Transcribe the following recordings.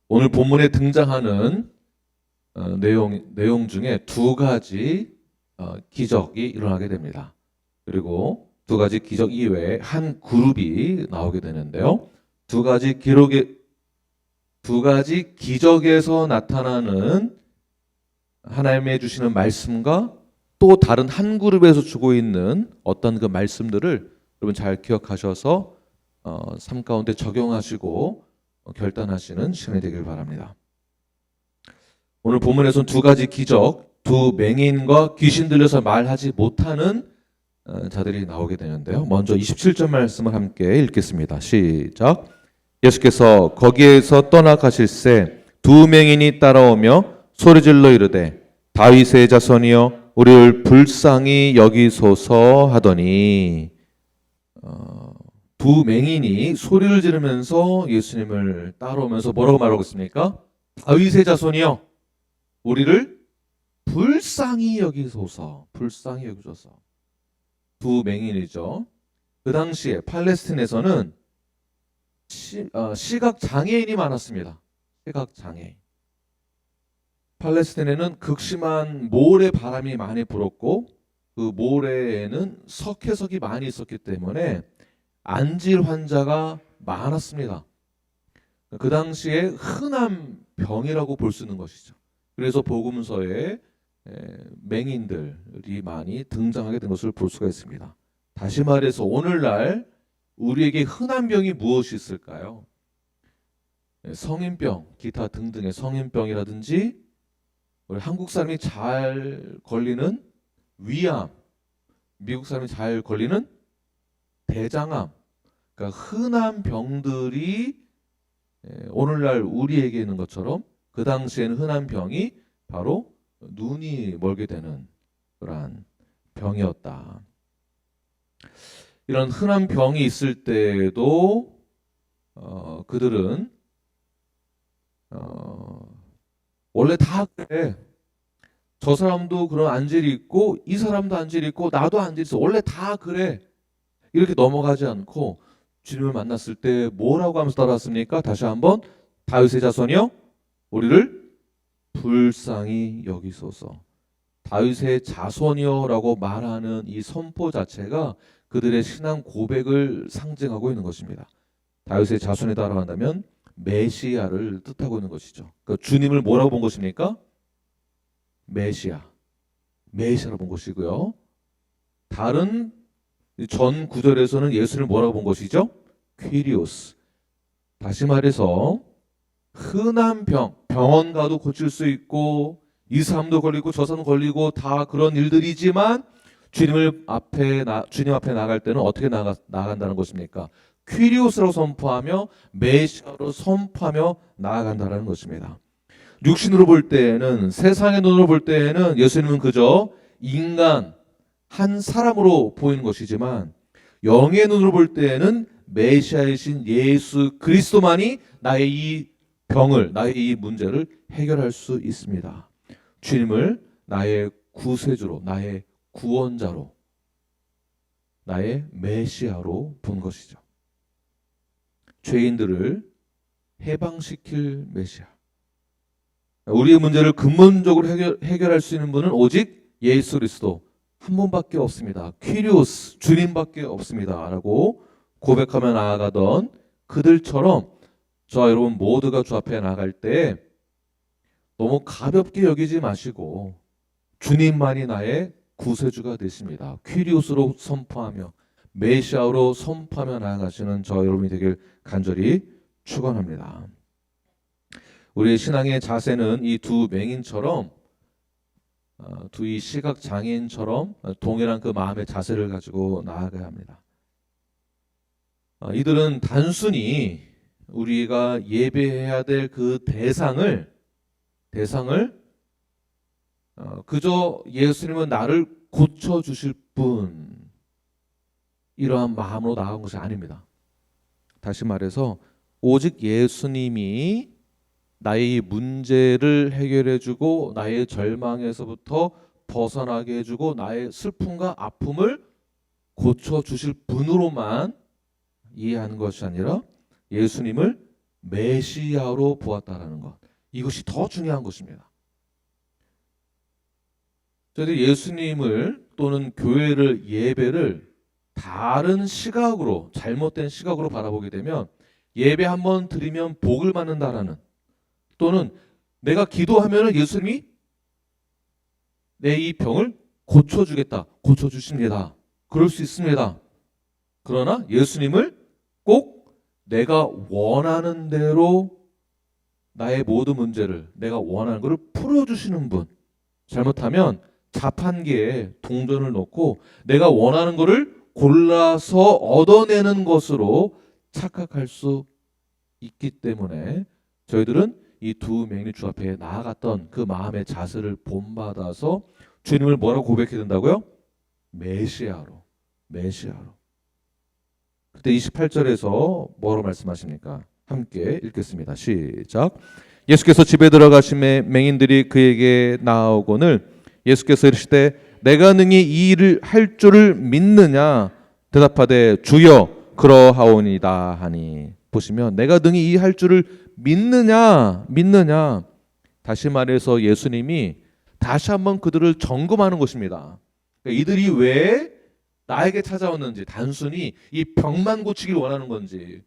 오늘 본문에 등장하는 내용 중에 두 가지 기적이 일어나게 됩니다. 그리고 두 가지 기적 이외에 한 그룹이 나오게 되는데요. 두 가지 기적에서 나타나는 하나님의 주시는 말씀과 또 다른 한 그룹에서 주고 있는 어떤 그 말씀들을 여러분 잘 기억하셔서 삶 가운데 적용하시고 결단하시는 시간이 되길 바랍니다. 오늘 본문에서는 두 가지 기적, 두 맹인과 귀신 들려서 말하지 못하는 자들이 나오게 되는데요. 먼저 27절 말씀을 함께 읽겠습니다. 시작. 예수께서 거기에서 떠나가실새 두 맹인이 따라오며 소리질러 이르되 다윗의 자손이여 우리를 불쌍히 여기소서 하더니 두 맹인이 소리를 지르면서 예수님을 따라오면서 뭐라고 말하고 있습니까? 다윗의 자손이여 우리를 불쌍히 여기소서. 불쌍히 여기소서. 두 맹인이죠. 그 당시에 팔레스틴에서는 시각 장애인이 많았습니다. 시각 장애인. 팔레스틴에는 극심한 모래 바람이 많이 불었고 그 모래에는 석회석이 많이 있었기 때문에 안질 환자가 많았습니다. 그 당시에 흔한 병이라고 볼 수 있는 것이죠. 그래서 복음서에 맹인들이 많이 등장하게 된 것을 볼 수가 있습니다. 다시 말해서 오늘날 우리에게 흔한 병이 무엇이 있을까요? 성인병, 기타 등등의 성인병이라든지 우리 한국 사람이 잘 걸리는 위암, 미국 사람이 잘 걸리는 대장암, 그러니까 흔한 병들이 오늘날 우리에게 있는 것처럼 그 당시에는 흔한 병이 바로 눈이 멀게 되는 그러한 병이었다. 이런 흔한 병이 있을 때에도 그들은 원래 다 그래. 저 사람도 그런 안질이 있고 이 사람도 안질이 있고 나도 안질이 있어. 원래 다 그래. 이렇게 넘어가지 않고 주님을 만났을 때 뭐라고 하면서 따라왔습니까? 다시 한번 다윗의 자손이여 우리를 불쌍히 여기소서. 다윗의 자손이여라고 말하는 이 선포 자체가 그들의 신앙 고백을 상징하고 있는 것입니다. 다윗의 자손에 따라간다면 메시아를 뜻하고 있는 것이죠. 그러니까 주님을 뭐라고 본 것입니까? 메시아로 본 것이고요. 다른 전 구절에서는 예수를 뭐라고 본 것이죠? 퀴리오스. 다시 말해서 흔한 병원 가도 고칠 수 있고 이 사람도 걸리고 저 사람도 걸리고 다 그런 일들이지만 주님 앞에 나갈 때는 어떻게 나간다는 것입니까? 퀴리오스라고 선포하며 메시아로 선포하며 나아간다는 것입니다. 육신으로 볼 때에는 세상의 눈으로 볼 때에는 예수님은 그저 인간 한 사람으로 보이는 것이지만 영의 눈으로 볼 때에는 메시아이신 예수 그리스도만이 나의 이 병을 나의 이 문제를 해결할 수 있습니다. 주님을 나의 구세주로 나의 구원자로 나의 메시아로 본 것이죠. 죄인들을 해방시킬 메시아. 우리의 문제를 근본적으로 해결할 수 있는 분은 오직 예수 그리스도 한 분밖에 없습니다. 퀴리오스 주님밖에 없습니다. 라고 고백하며 나아가던 그들처럼 저와 여러분 모두가 주 앞에 나갈 때 너무 가볍게 여기지 마시고 주님만이 나의 구세주가 되십니다. 퀴리오스로 선포하며 메시아로 선포하며 나아가시는 저와 여러분이 되길 간절히 축원합니다. 우리의 신앙의 자세는 이 두 맹인처럼 두 이 시각 장애인처럼 동일한 그 마음의 자세를 가지고 나아가야 합니다. 이들은 단순히 우리가 예배해야 될 그 대상을 그저 예수님은 나를 고쳐주실 분 이러한 마음으로 나아간 것이 아닙니다. 다시 말해서 오직 예수님이 나의 문제를 해결해주고 나의 절망에서부터 벗어나게 해주고 나의 슬픔과 아픔을 고쳐주실 분으로만 이해하는 것이 아니라 예수님을 메시아로 보았다라는 것. 이것이 더 중요한 것입니다. 저희들이 예수님을 또는 교회를, 예배를 다른 시각으로, 잘못된 시각으로 바라보게 되면 예배 한번 드리면 복을 받는다라는, 또는 내가 기도하면 예수님이 내 이 병을 고쳐주겠다, 고쳐주십니다. 그럴 수 있습니다. 그러나 예수님을 꼭 내가 원하는 대로 나의 모든 문제를 내가 원하는 것을 풀어주시는 분, 잘못하면 자판기에 동전을 넣고 내가 원하는 것을 골라서 얻어내는 것으로 착각할 수 있기 때문에 저희들은 이 두 맹인이 주 앞에 나아갔던 그 마음의 자세를 본받아서 주님을 뭐라고 고백해야 된다고요? 메시아로. 메시아로. 그때 28절에서 뭐라고 말씀하십니까? 함께 읽겠습니다. 시작. 예수께서 집에 들어가심에 맹인들이 그에게 나아오거늘 예수께서 이르시되 내가 능히 이 일을 할 줄을 믿느냐 대답하되 주여 그러하오니이다 하니. 보시면 내가 능히 이 할 줄을 믿느냐. 다시 말해서 예수님이 다시 한번 그들을 점검하는 것입니다. 그러니까 이들이 왜 나에게 찾아왔는지, 단순히 이 병만 고치길 원하는 건지,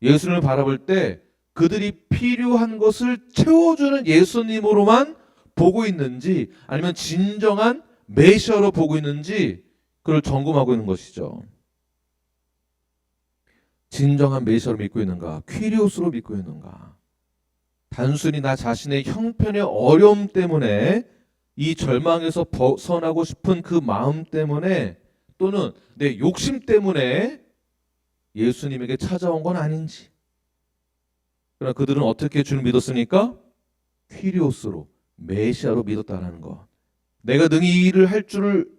예수님을 바라볼 때 그들이 필요한 것을 채워주는 예수님으로만 보고 있는지, 아니면 진정한 메시아로 보고 있는지 그걸 점검하고 있는 것이죠. 진정한 메시아로 믿고 있는가, 퀴리오스로 믿고 있는가. 단순히 나 자신의 형편의 어려움 때문에, 이 절망에서 벗어나고 싶은 그 마음 때문에, 또는 내 욕심 때문에 예수님에게 찾아온 건 아닌지. 그러나 그들은 어떻게 주를 믿었습니까? 퀴리오스로, 메시아로 믿었다는 것. 내가 능히 이 일을 할 줄을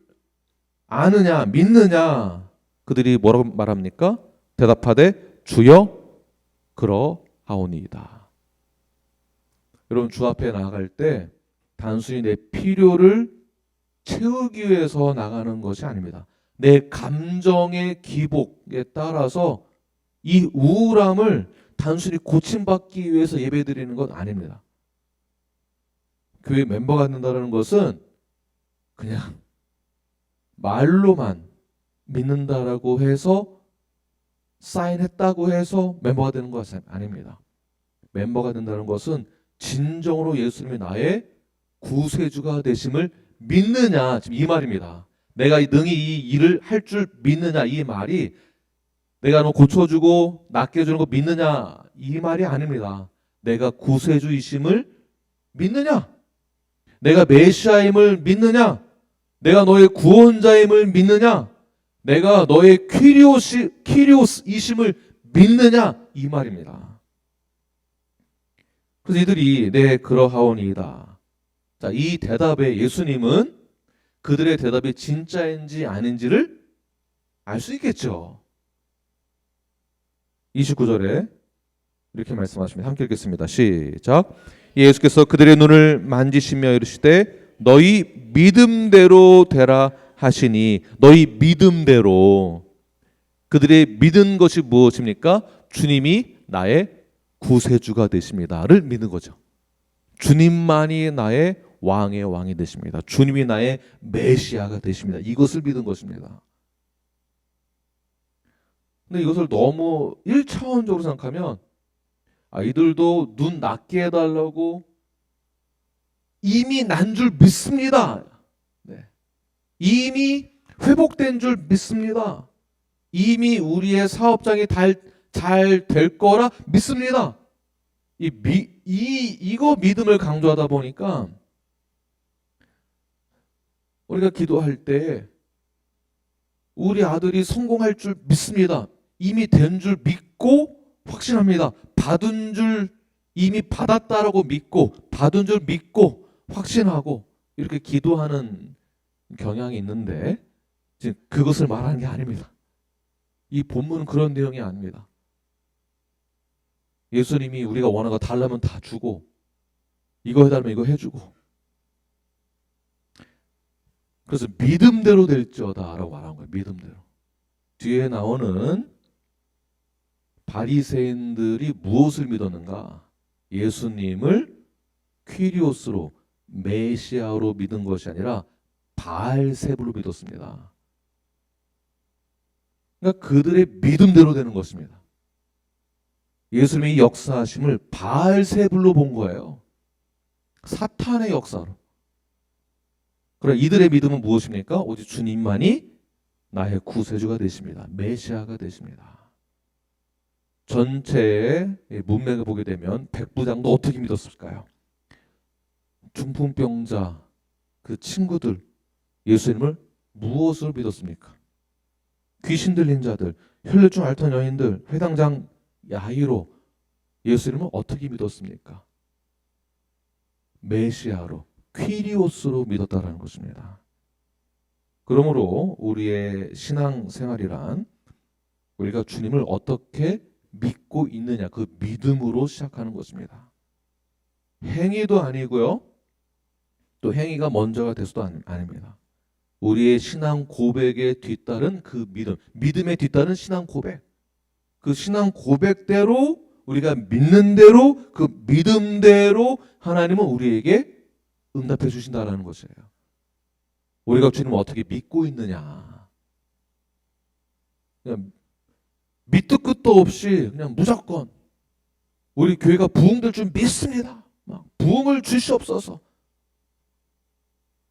아느냐, 믿느냐. 그들이 뭐라고 말합니까? 대답하되 주여 그러하오니이다. 여러분, 주 앞에 나아갈 때 단순히 내 필요를 채우기 위해서 나가는 것이 아닙니다. 내 감정의 기복에 따라서 이 우울함을 단순히 고침받기 위해서 예배드리는 건 아닙니다. 교회 멤버가 된다는 것은 그냥 말로만 믿는다라고 해서, 사인했다고 해서 멤버가 되는 것은 아닙니다. 멤버가 된다는 것은 진정으로 예수님이 나의 구세주가 되심을 믿느냐, 지금 이 말입니다. 내가 능히 이 일을 할 줄 믿느냐, 이 말이 내가 너 고쳐주고 낫게 해주는 거 믿느냐, 이 말이 아닙니다. 내가 구세주이심을 믿느냐, 내가 메시아임을 믿느냐, 내가 너의 구원자임을 믿느냐, 내가 너의 퀴리오스이심을 믿느냐, 이 말입니다. 그래서 이들이 네 그러하오니이다. 자, 이 대답에 예수님은 그들의 대답이 진짜인지 아닌지를 알 수 있겠죠. 29절에 이렇게 말씀하십니다. 함께 읽겠습니다. 시작. 예수께서 그들의 눈을 만지시며 이르시되 너희 믿음대로 되라 하시니. 너희 믿음대로. 그들의 믿은 것이 무엇입니까? 주님이 나의 구세주가 되십니다를 믿는 거죠. 주님만이 나의 왕의 왕이 되십니다. 주님이 나의 메시아가 되십니다. 이것을 믿은 것입니다. 근데 이것을 너무 1차원적으로 생각하면, 이들도 눈 낫게 해달라고 이미 난 줄 믿습니다. 네. 이미 회복된 줄 믿습니다. 이미 우리의 사업장이 잘 될 거라 믿습니다. 이거 믿음을 강조하다 보니까 우리가 기도할 때 우리 아들이 성공할 줄 믿습니다. 이미 된 줄 믿고 확신합니다. 받은 줄 이미 받았다라고 믿고, 받은 줄 믿고 확신하고 이렇게 기도하는 경향이 있는데, 지금 그것을 말하는 게 아닙니다. 이 본문은 그런 내용이 아닙니다. 예수님이 우리가 원하는 거 달라면 다 주고, 이거 해달라면 이거 해주고, 그래서 믿음대로 될지어다 라고 말한 거예요. 믿음대로. 뒤에 나오는 바리새인들이 무엇을 믿었는가? 예수님을 퀴리오스로 메시아로 믿은 것이 아니라 바알세불로 믿었습니다. 그러니까 그들의 믿음대로 되는 것입니다. 예수님의 역사하심을 바알세불로 본 거예요. 사탄의 역사로. 그러나 이들의 믿음은 무엇입니까? 오직 주님만이 나의 구세주가 되십니다. 메시아가 되십니다. 전체의 문맥을 보게 되면 백부장도 어떻게 믿었을까요? 중풍병자 그 친구들 예수님을 무엇을 믿었습니까? 귀신 들린 자들, 혈류증 앓던 여인들, 회당장 야이로 예수님을 어떻게 믿었습니까? 메시아로, 퀴리오스로 믿었다라는 것입니다. 그러므로 우리의 신앙생활이란 우리가 주님을 어떻게 믿고 있느냐, 그 믿음으로 시작하는 것입니다. 행위도 아니고요, 또 행위가 먼저가 돼서도 아닙니다. 우리의 신앙 고백에 뒤따른 그 믿음, 믿음에 뒤따른 신앙 고백, 그 신앙 고백대로 우리가 믿는 대로 그 믿음대로 하나님은 우리에게 응답해 주신다라는 것이에요. 우리가 주님을 어떻게 믿고 있느냐, 그냥 밑도 끝도 없이 그냥 무조건 우리 교회가 부흥될 줄 믿습니다. 막 부흥을 주시옵소서.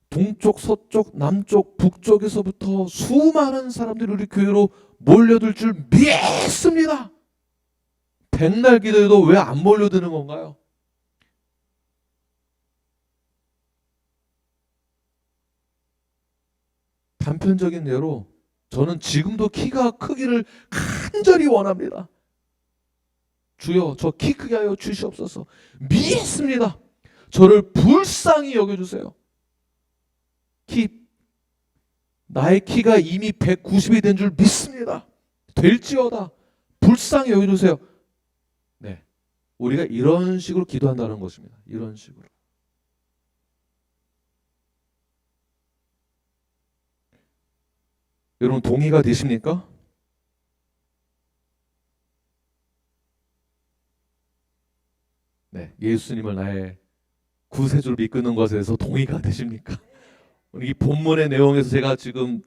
동쪽, 서쪽, 남쪽, 북쪽에서부터 수많은 사람들이 우리 교회로 몰려들 줄 믿습니다. 백날 기도해도 왜 안 몰려드는 건가요? 단편적인 예로 저는 지금도 키가 크기를 간절히 원합니다. 주여, 저 키 크게 하여 주시옵소서. 믿습니다. 저를 불쌍히 여겨주세요. 나의 키가 이미 190이 된 줄 믿습니다. 될지어다. 불쌍히 여겨주세요. 네, 우리가 이런 식으로 기도한다는 것입니다. 이런 식으로. 여러분 동의가 되십니까? 네, 예수님을 나의 구세주로 이끄는 것에 대해서 동의가 되십니까? 이 본문의 내용에서 제가 지금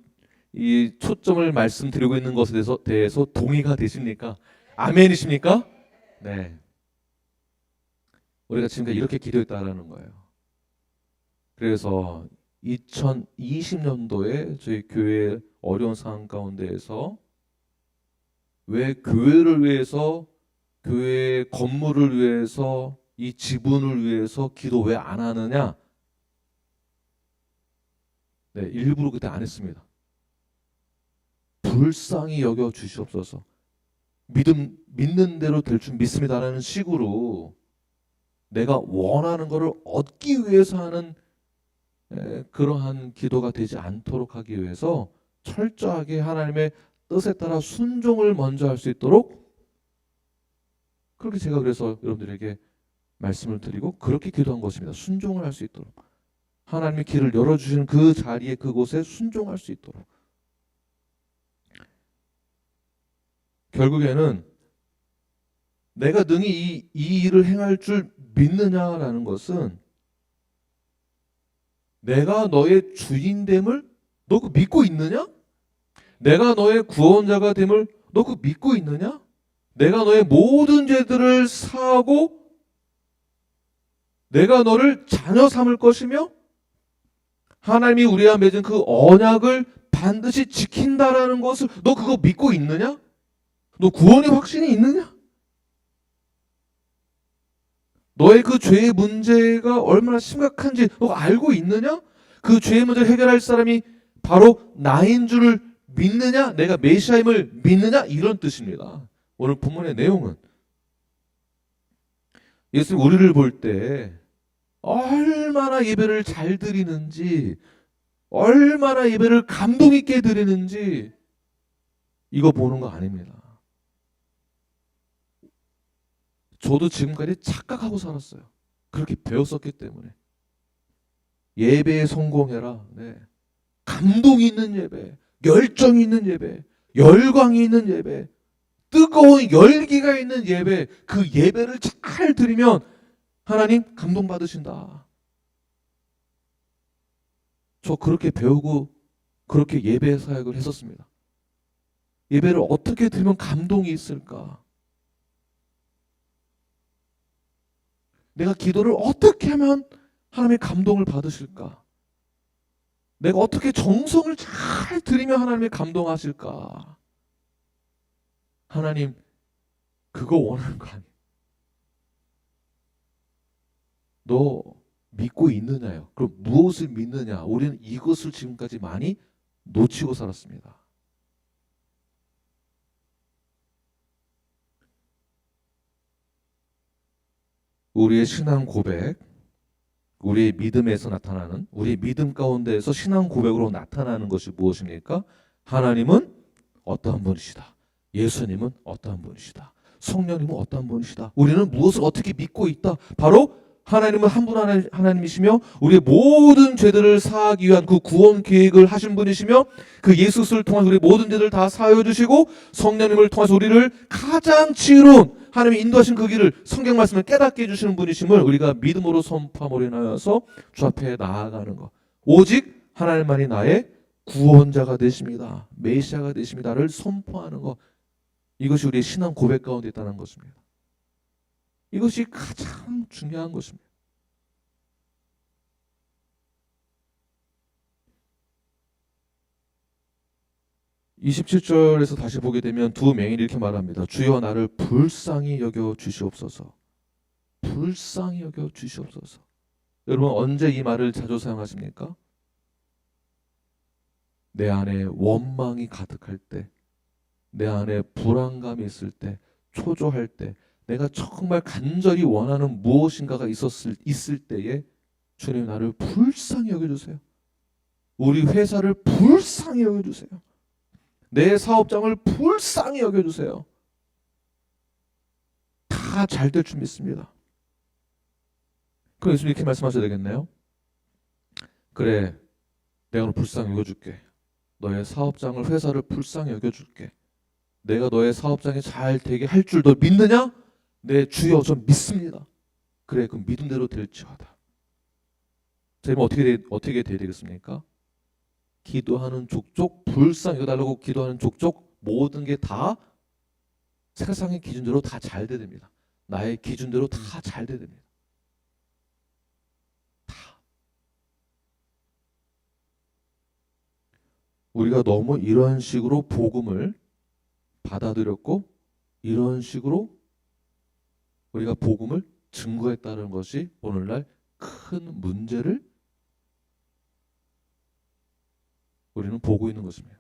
이 초점을 말씀드리고 있는 것에 대해서 동의가 되십니까? 아멘이십니까? 네. 우리가 지금까지 이렇게 기도했다라는 거예요. 그래서 2020년도에 저희 교회 어려운 상황 가운데에서 왜 교회를 위해서, 교회 건물을 위해서, 이 지분을 위해서 기도 왜 안 하느냐? 네, 일부러 그때 안 했습니다. 불쌍히 여겨 주시옵소서. 믿는 대로 될 줄 믿습니다라는 식으로 내가 원하는 것을 얻기 위해서 하는 그러한 기도가 되지 않도록 하기 위해서 철저하게 하나님의 뜻에 따라 순종을 먼저 할 수 있도록, 그렇게 제가 그래서 여러분들에게 말씀을 드리고 그렇게 기도한 것입니다. 순종을 할 수 있도록, 하나님의 길을 열어주시는 그 자리에, 그곳에 순종할 수 있도록. 결국에는 내가 능히 이 일을 행할 줄 믿느냐라는 것은 내가 너의 주인됨을 너 그 믿고 있느냐? 내가 너의 구원자가 됨을 너 그 믿고 있느냐? 내가 너의 모든 죄들을 사하고 내가 너를 자녀 삼을 것이며 하나님이 우리와 맺은 그 언약을 반드시 지킨다라는 것을 너 그거 믿고 있느냐? 너 구원의 확신이 있느냐? 너의 그 죄의 문제가 얼마나 심각한지 너 알고 있느냐? 그 죄의 문제를 해결할 사람이 바로 나인 줄을 믿느냐? 내가 메시아임을 믿느냐? 이런 뜻입니다. 오늘 본문의 내용은 예수님 우리를 볼 때 얼마나 예배를 잘 드리는지, 얼마나 예배를 감동 있게 드리는지 이거 보는 거 아닙니다. 저도 지금까지 착각하고 살았어요. 그렇게 배웠었기 때문에. 예배에 성공해라. 네. 감동 있는 예배, 열정 있는 예배, 열광이 있는 예배, 뜨거운 열기가 있는 예배, 그 예배를 잘 드리면 하나님 감동받으신다. 저 그렇게 배우고 그렇게 예배 사역을 했었습니다. 예배를 어떻게 드리면 감동이 있을까? 내가 기도를 어떻게 하면 하나님의 감동을 받으실까? 내가 어떻게 정성을 잘 드리면 하나님의 감동하실까? 하나님 그거 원하는 거 아니에요. 너 믿고 있느냐요? 그럼 무엇을 믿느냐? 우리는 이것을 지금까지 많이 놓치고 살았습니다. 우리의 신앙 고백, 우리의 믿음에서 나타나는, 우리의 믿음 가운데에서 신앙 고백으로 나타나는 것이 무엇입니까? 하나님은 어떠한 분이시다. 예수님은 어떠한 분이시다. 성령님은 어떠한 분이시다. 우리는 무엇을 어떻게 믿고 있다. 바로 하나님은 한 분 하나님이시며 우리의 모든 죄들을 사하기 위한 그 구원 계획을 하신 분이시며 그 예수 그리스도를 통해서 우리 모든 죄들을 다 사하여 주시고 성령님을 통해서 우리를 가장 지혜로운 하나님이 인도하신 그 길을 성경 말씀을 깨닫게 해주시는 분이심을 우리가 믿음으로 선포함으로 인하여서 주 앞에 나아가는 것. 오직 하나님만이 나의 구원자가 되십니다. 메시아가 되십니다를 선포하는 것. 이것이 우리의 신앙 고백 가운데 있다는 것입니다. 이것이 가장 중요한 것입니다. 27절에서 다시 보게 되면 두 맹인이 이렇게 말합니다. 주여 나를 불쌍히 여겨 주시옵소서. 불쌍히 여겨 주시옵소서. 여러분 언제 이 말을 자주 사용하십니까? 내 안에 원망이 가득할 때, 내 안에 불안감이 있을 때, 초조할 때, 내가 정말 간절히 원하는 무엇인가가 있을 때에 주님 나를 불쌍히 여겨주세요. 우리 회사를 불쌍히 여겨주세요. 내 사업장을 불쌍히 여겨주세요. 다 잘 될 줄 믿습니다. 그럼 예수님 이렇게 말씀하셔야 되겠네요. 그래, 내가 오늘 불쌍히 여겨줄게. 너의 사업장을, 회사를 불쌍히 여겨줄게. 내가 너의 사업장이 잘 되게 할 줄 너 믿느냐? 네 주여 전 믿습니다. 그래 그럼 믿음대로 될지어다. 자, 그럼 어떻게 돼야 되겠습니까? 기도하는 족족 불쌍히 여겨달라고 기도하는 족족 모든 게 다 세상의 기준대로 다 잘 돼야 됩니다. 나의 기준대로 다 잘 돼야 됩니다. 다. 우리가 너무 이런 식으로 복음을 받아들였고 이런 식으로 우리가 복음을 증거했다는 것이 오늘날 큰 문제를 우리는 보고 있는 것입니다.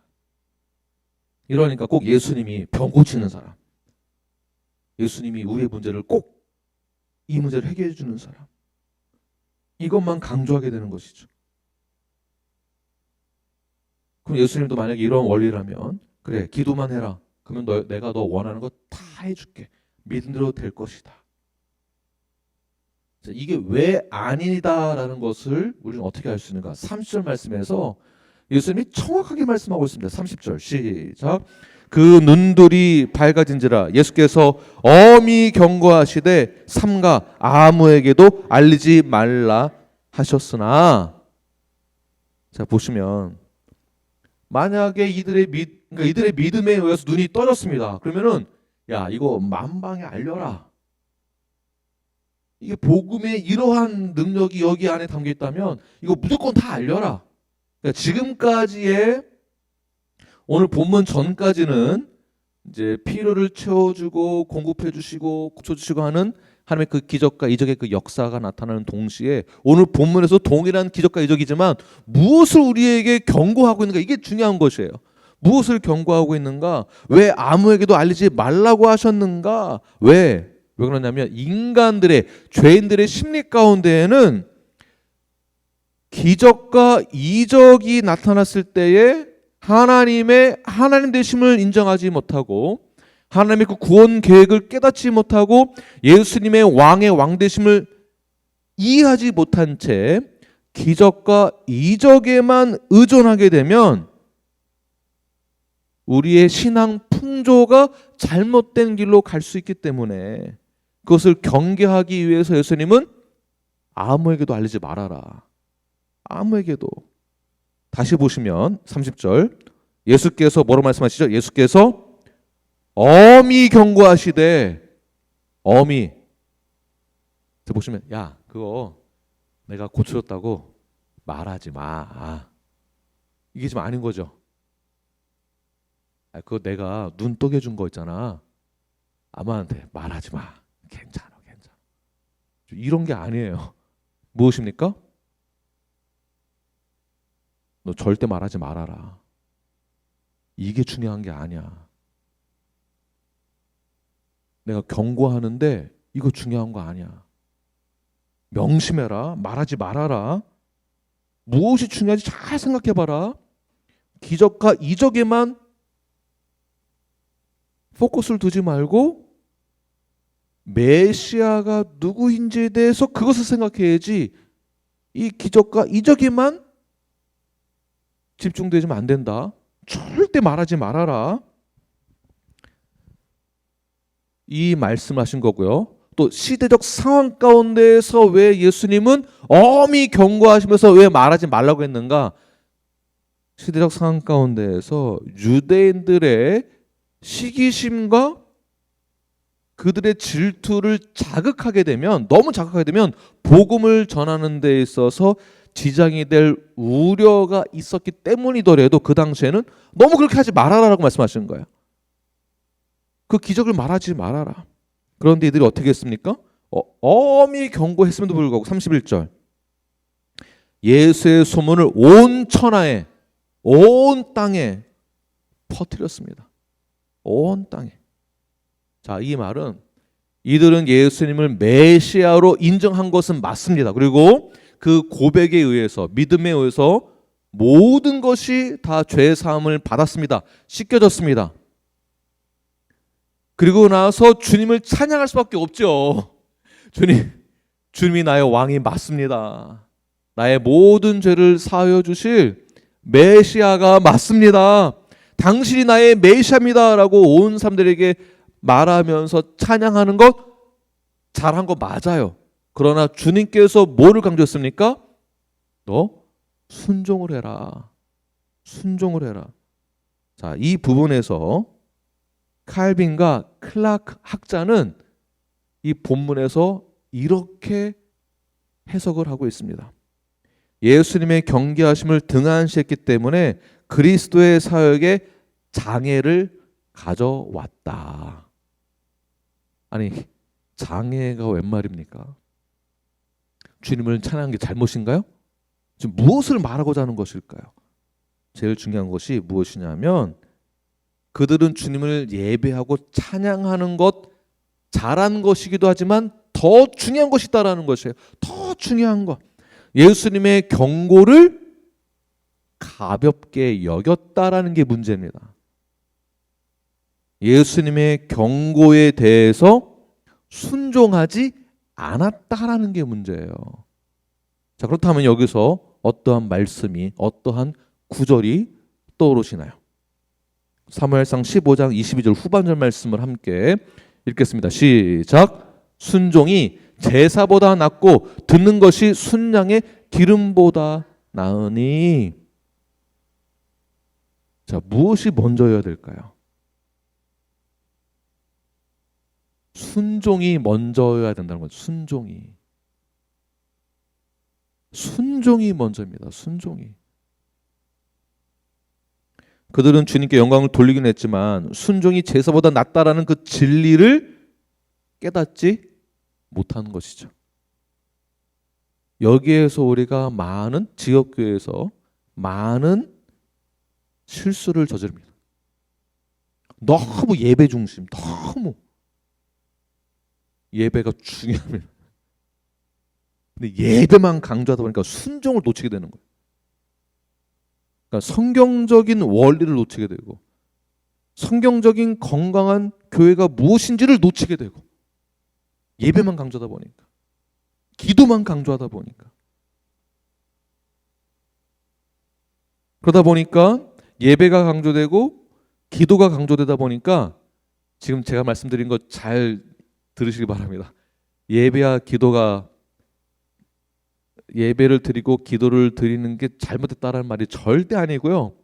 이러니까 꼭 예수님이 병 고치는 사람, 예수님이 우리의 문제를 꼭 이 문제를 해결해 주는 사람, 이것만 강조하게 되는 것이죠. 그럼 예수님도 만약에 이런 원리라면 그래 기도만 해라. 그러면 내가 너 원하는 거 다 해줄게. 믿음대로 될 것이다. 자, 이게 왜 아니다라는 것을 우리는 어떻게 알 수 있는가? 30절 말씀에서 예수님이 정확하게 말씀하고 있습니다. 30절 시작. 그 눈들이 밝아진지라 예수께서 엄히 경고하시되 삼가 아무에게도 알리지 말라 하셨으나, 자 보시면 만약에 이들의 믿음에 의해서 눈이 떠졌습니다. 그러면은 야 이거 만방에 알려라. 이게 복음의 이러한 능력이 여기 안에 담겨 있다면 이거 무조건 다 알려라. 그러니까 지금까지의 오늘 본문 전까지는 이제 필요를 채워주고 공급해주시고 고쳐주시고 하는 하나님의 그 기적과 이적의 그 역사가 나타나는 동시에 오늘 본문에서 동일한 기적과 이적이지만 무엇을 우리에게 경고하고 있는가, 이게 중요한 것이에요. 무엇을 경고하고 있는가? 왜 아무에게도 알리지 말라고 하셨는가? 왜 그러냐면 인간들의 죄인들의 심리 가운데에는 기적과 이적이 나타났을 때에 하나님 되심을 인정하지 못하고 하나님의 그 구원 계획을 깨닫지 못하고 예수님의 왕의 왕 되심을 이해하지 못한 채 기적과 이적에만 의존하게 되면 우리의 신앙 풍조가 잘못된 길로 갈 수 있기 때문에 그것을 경계하기 위해서 예수님은 아무에게도 알리지 말아라. 아무에게도. 다시 보시면 30절 예수께서 뭐라고 말씀하시죠? 예수께서 엄히 경고하시되 엄히 보시면 야 그거 내가 고쳐줬다고 말하지 마. 이게 좀 아닌 거죠. 그거 내가 눈 떠게 준 거 있잖아. 아마한테 말하지 마. 괜찮아. 이런 게 아니에요. 무엇입니까? 너 절대 말하지 말아라. 이게 중요한 게 아니야. 내가 경고하는데 이거 중요한 거 아니야. 명심해라. 말하지 말아라. 무엇이 중요한지 잘 생각해봐라. 기적과 이적에만 포커스를 두지 말고 메시아가 누구인지에 대해서 그것을 생각해야지 이 기적과 이적에만 집중되면 안 된다. 절대 말하지 말아라. 이 말씀하신 거고요. 또 시대적 상황 가운데에서 왜 예수님은 엄히 경고하시면서 왜 말하지 말라고 했는가? 시대적 상황 가운데에서 유대인들의 시기심과 그들의 질투를 자극하게 되면 너무 자극하게 되면 복음을 전하는 데 있어서 지장이 될 우려가 있었기 때문이더라도 그 당시에는 너무 그렇게 하지 말아라라고 말씀하시는 거예요. 그 기적을 말하지 말아라. 그런데 이들이 어떻게 했습니까? 엄히 경고했음에도 불구하고 31절 예수의 소문을 온 천하에 온 땅에 퍼뜨렸습니다. 온 땅에. 자, 이 말은 이들은 예수님을 메시아로 인정한 것은 맞습니다. 그리고 그 고백에 의해서 믿음에 의해서 모든 것이 다 죄 사함을 받았습니다. 씻겨졌습니다. 그리고 나서 주님을 찬양할 수밖에 없죠. 주님이 나의 왕이 맞습니다. 나의 모든 죄를 사하여 주실 메시아가 맞습니다. 당신이 나의 메시아입니다 라고 온 사람들에게 말하면서 찬양하는 것 잘한 거 맞아요. 그러나 주님께서 뭐를 강조했습니까? 너 순종을 해라. 순종을 해라. 자, 이 부분에서 칼빈과 클라크 학자는 이 본문에서 이렇게 해석을 하고 있습니다. 예수님의 경계하심을 등한시했기 때문에 그리스도의 사역에 장애를 가져왔다. 아니, 장애가 웬 말입니까? 주님을 찬양한 게 잘못인가요? 지금 무엇을 말하고자 하는 것일까요? 제일 중요한 것이 무엇이냐면 그들은 주님을 예배하고 찬양하는 것 잘한 것이기도 하지만 더 중요한 것이 있다라는 것이에요. 더 중요한 것. 예수님의 경고를 가볍게 여겼다라는 게 문제입니다. 예수님의 경고에 대해서 순종하지 않았다라는 게 문제예요. 자, 그렇다면 여기서 어떠한 말씀이, 어떠한 구절이 떠오르시나요? 사무엘상 15장 22절 후반절 말씀을 함께 읽겠습니다. 시작. 순종이 제사보다 낫고 듣는 것이 순양의 기름보다 나으니. 자, 무엇이 먼저여야 될까요? 순종이 먼저여야 된다는 거죠. 순종이 먼저입니다. 순종이. 그들은 주님께 영광을 돌리긴 했지만 순종이 제사보다 낫다라는 그 진리를 깨닫지 못하는 것이죠. 여기에서 우리가 많은 지역교회에서 많은 실수를 저지릅니다. 너무 예배 중심, 너무 예배가 중요합니다. 근데 예배만 강조하다 보니까 순종을 놓치게 되는 거예요. 그러니까 성경적인 원리를 놓치게 되고 성경적인 건강한 교회가 무엇인지를 놓치게 되고 예배만 강조하다 보니까 기도만 강조하다 보니까 그러다 보니까 예배가 강조되고 기도가 강조되다 보니까 지금 제가 말씀드린 거 잘 들으시기 바랍니다. 예배를 드리고 기도를 드리는 게 잘못됐다라는 말이 절대 아니고요.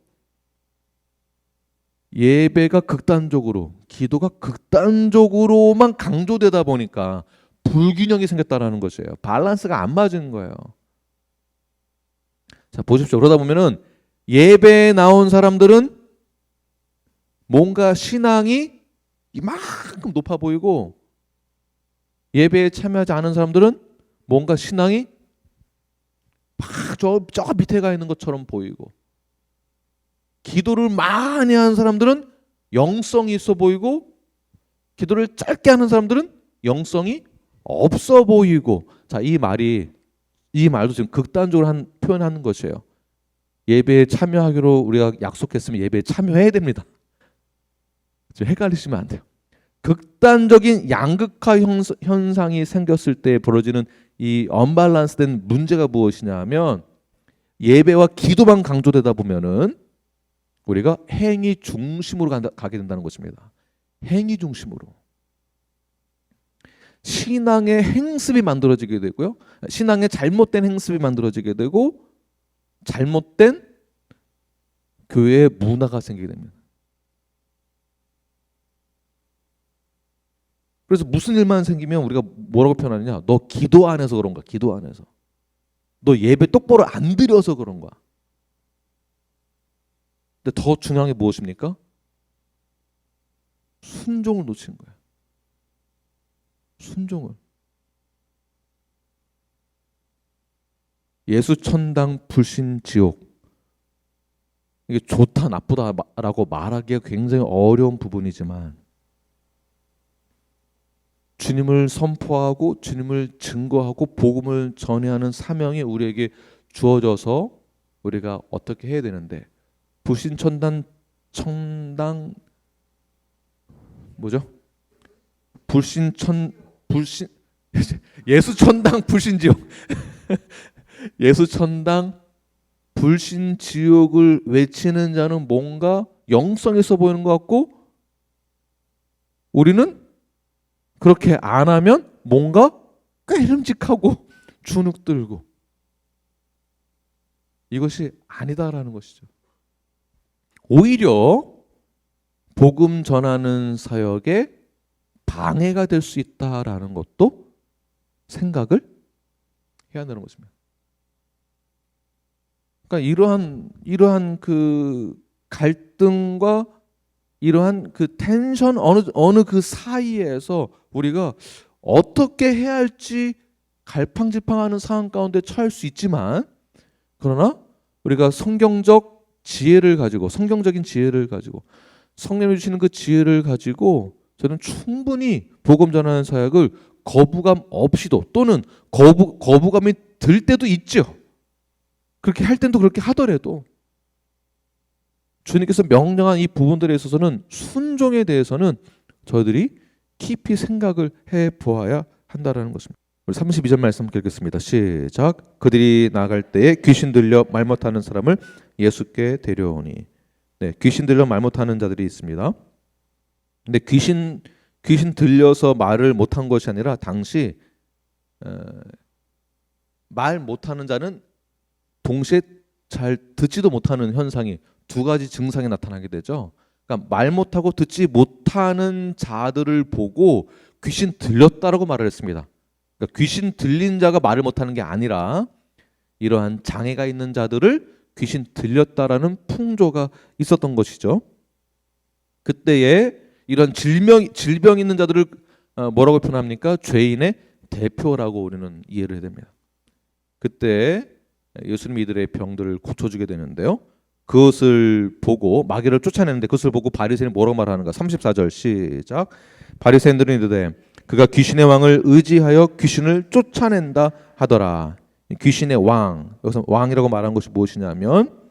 예배가 극단적으로, 기도가 극단적으로만 강조되다 보니까 불균형이 생겼다라는 것이에요. 밸런스가 안 맞은 거예요. 자, 보십시오. 그러다 보면은 예배에 나온 사람들은 뭔가 신앙이 이만큼 높아 보이고, 예배에 참여하지 않은 사람들은 뭔가 신앙이 막 저 밑에 가 있는 것처럼 보이고, 기도를 많이 하는 사람들은 영성이 있어 보이고, 기도를 짧게 하는 사람들은 영성이 없어 보이고. 자, 이 말도 지금 극단적으로 표현하는 것이에요. 예배에 참여하기로 우리가 약속했으면 예배에 참여해야 됩니다. 지금 헷갈리시면 안 돼요. 극단적인 양극화 현상이 생겼을 때 벌어지는 이 언밸런스된 문제가 무엇이냐면, 예배와 기도만 강조되다 보면은 우리가 행위 중심으로 가게 된다는 것입니다. 행위 중심으로. 신앙의 행습이 만들어지게 되고요. 신앙의 잘못된 행습이 만들어지게 되고, 잘못된 교회의 문화가 생기게 됩니다. 그래서 무슨 일만 생기면 우리가 뭐라고 표현하느냐? 너 기도 안 해서 그런 거야. 기도 안 해서. 너 예배 똑바로 안 드려서 그런 거야. 근데 더 중요한 게 무엇입니까? 순종을 놓친 거야. 순종을. 예수 천당 불신 지옥. 이게 좋다 나쁘다라고 말하기가 굉장히 어려운 부분이지만, 주님을 선포하고 주님을 증거하고 복음을 전해하는 사명이 우리에게 주어져서 우리가 어떻게 해야 되는데, 불신천당 뭐죠? 불신 예수천당 불신지옥 예수천당 불신지옥을 외치는 자는 뭔가 영성이 있어 보이는 것 같고, 우리는 그렇게 안 하면 뭔가 꾀름직하고 주눅들고, 이것이 아니다라는 것이죠. 오히려 복음 전하는 사역에 방해가 될 수 있다라는 것도 생각을 해야 되는 것입니다. 그러니까 이러한 그 갈등과 이러한 그 텐션, 어느 그 사이에서 우리가 어떻게 해야 할지 갈팡질팡하는 상황 가운데 처할 수 있지만, 그러나 우리가 성경적인 지혜를 가지고 성령이 주시는 그 지혜를 가지고 저는 충분히 복음 전하는 사역을 거부감 없이도, 또는 거부감이 들 때도 있죠. 그렇게 할 때도 그렇게 하더라도 주님께서 명령한 이 부분들에 있어서는 순종에 대해서는 저희들이 깊이 생각을 해보아야 한다는 것입니다. 우리 32절 말씀 읽겠습니다. 시작. 그들이 나갈 때에 귀신 들려 말 못하는 사람을 예수께 데려오니. 네, 귀신 들려 말 못하는 자들이 있습니다. 근데 귀신 들려서 말을 못한 것이 아니라, 당시 말 못하는 자는 동시에 잘 듣지도 못하는 현상이, 두 가지 증상이 나타나게 되죠. 그러니까 말 못하고 듣지 못하는 자들을 보고 귀신 들렸다라고 말을 했습니다. 그러니까 귀신 들린 자가 말을 못하는 게 아니라, 이러한 장애가 있는 자들을 귀신 들렸다라는 풍조가 있었던 것이죠. 그때에 이런 질병 있는 자들을 뭐라고 표현합니까? 죄인의 대표라고 우리는 이해를 해야 됩니다. 그때 예수님이 이들의 병들을 고쳐주게 되는데요. 그것을 보고, 마귀를 쫓아내는데 그것을 보고 바리새인이 뭐라고 말하는가? 34절 시작. 바리새인들은 이르되 그가 귀신의 왕을 의지하여 귀신을 쫓아낸다 하더라. 귀신의 왕, 여기서 왕이라고 말한 것이 무엇이냐면,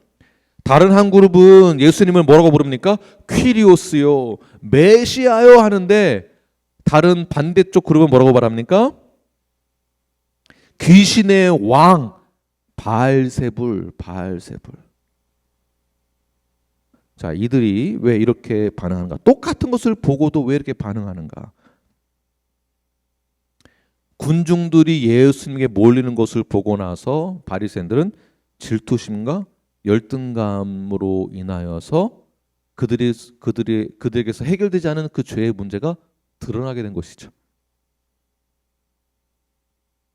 다른 한 그룹은 예수님을 뭐라고 부릅니까? 퀴리오스요, 메시아요 하는데, 다른 반대쪽 그룹은 뭐라고 말합니까? 귀신의 왕, 바알세불. 자, 이들이 왜 이렇게 반응하는가? 똑같은 것을 보고도 왜 이렇게 반응하는가? 군중들이 예수님에게 몰리는 것을 보고 나서 바리새인들은 질투심과 열등감으로 인하여서 그들에게서 해결되지 않은 그 죄의 문제가 드러나게 된 것이죠.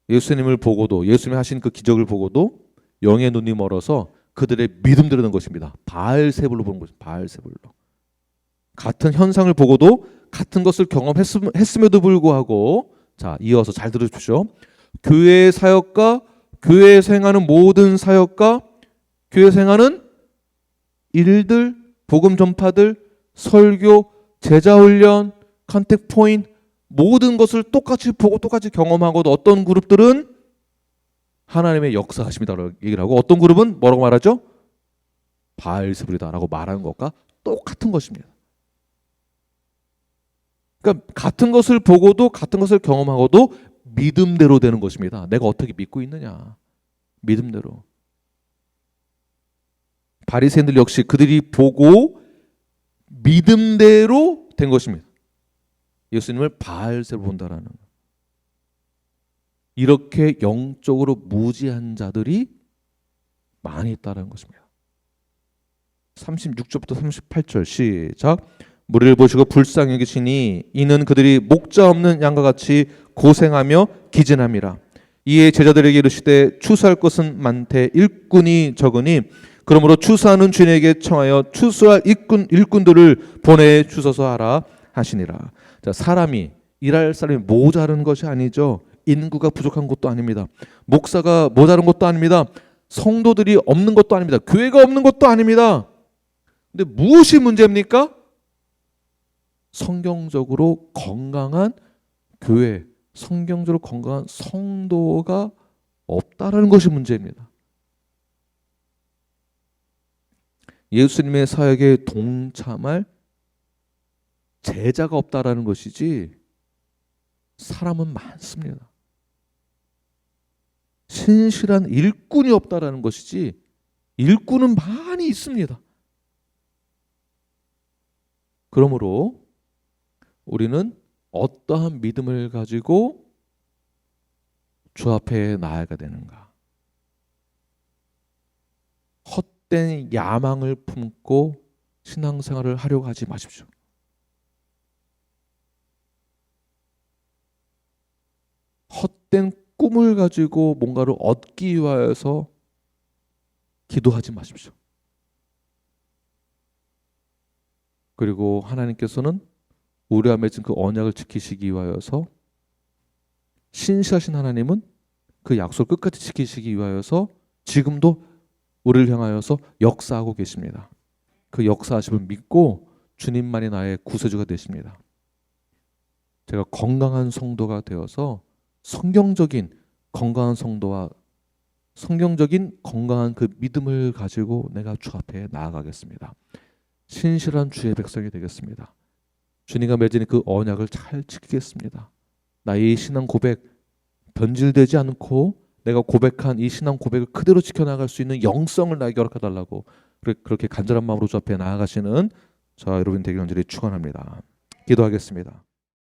예수님을 보고도, 예수님이 하신 그 기적을 보고도 영의 눈이 멀어서 그들의 믿음대로 된 것입니다. 바알세불로 보는 것입니다. 바알세불로. 같은 현상을 보고도 같은 것을 경험했음에도 불구하고, 자, 이어서 잘 들으십시오. 교회의 사역과 교회에서 행하는 모든 사역과 교회에서 행하는 일들, 복음 전파들, 설교, 제자 훈련, 컨택 포인트, 모든 것을 똑같이 보고 똑같이 경험하고도 어떤 그룹들은 하나님의 역사하심이다라고 얘기를 하고 어떤 그룹은 뭐라고 말하죠? 바알세불이다라고 말하는 것과 똑같은 것입니다. 그러니까 같은 것을 보고도 같은 것을 경험하고도 믿음대로 되는 것입니다. 내가 어떻게 믿고 있느냐. 믿음대로. 바리새인들 역시 그들이 보고 믿음대로 된 것입니다. 예수님을 바알세불로 본다라는 것. 이렇게 영적으로 무지한 자들이 많이 있다는 것입니다. 36절부터 38절 시작. 무리를 보시고 불쌍히 여기시니 이는 그들이 목자 없는 양과 같이 고생하며 기진함이라. 이에 제자들에게 이르시되 추수할 것은 많되 일꾼이 적으니 그러므로 추수하는 주인에게 청하여 추수할 일꾼들을 보내주소서 하라 하시니라. 자, 사람이 일할 사람이 모자른 것이 아니죠. 인구가 부족한 것도 아닙니다. 목사가 모자른 것도 아닙니다. 성도들이 없는 것도 아닙니다. 교회가 없는 것도 아닙니다. 근데 무엇이 문제입니까? 성경적으로 건강한 교회, 성경적으로 건강한 성도가 없다라는 것이 문제입니다. 예수님의 사역에 동참할 제자가 없다라는 것이지 사람은 많습니다. 신실한 일꾼이 없다라는 것이지 일꾼은 많이 있습니다. 그러므로 우리는 어떠한 믿음을 가지고 주 앞에 나아가야 되는가? 헛된 야망을 품고 신앙생활을 하려고 하지 마십시오. 헛된 꿈을 가지고 뭔가를 얻기 위하여서 기도하지 마십시오. 그리고 하나님께서는 우리와 맺은 그 언약을 지키시기 위하여서 신실하신 하나님은 그 약속을 끝까지 지키시기 위하여서 지금도 우리를 향하여서 역사하고 계십니다. 그 역사하심을 믿고 주님만이 나의 구세주가 되십니다. 제가 건강한 성도가 되어서 성경적인 건강한 성도와 성경적인 건강한 그 믿음을 가지고 내가 주 앞에 나아가겠습니다. 신실한 주의 백성이 되겠습니다. 주님과 맺은 그 언약을 잘 지키겠습니다. 나의 신앙 고백 변질되지 않고 내가 고백한 이 신앙 고백을 그대로 지켜나갈 수 있는 영성을 나에게 허락해달라고 그렇게 간절한 마음으로 주 앞에 나아가시는 저 여러분 되기를 간절히 축원합니다. 기도하겠습니다.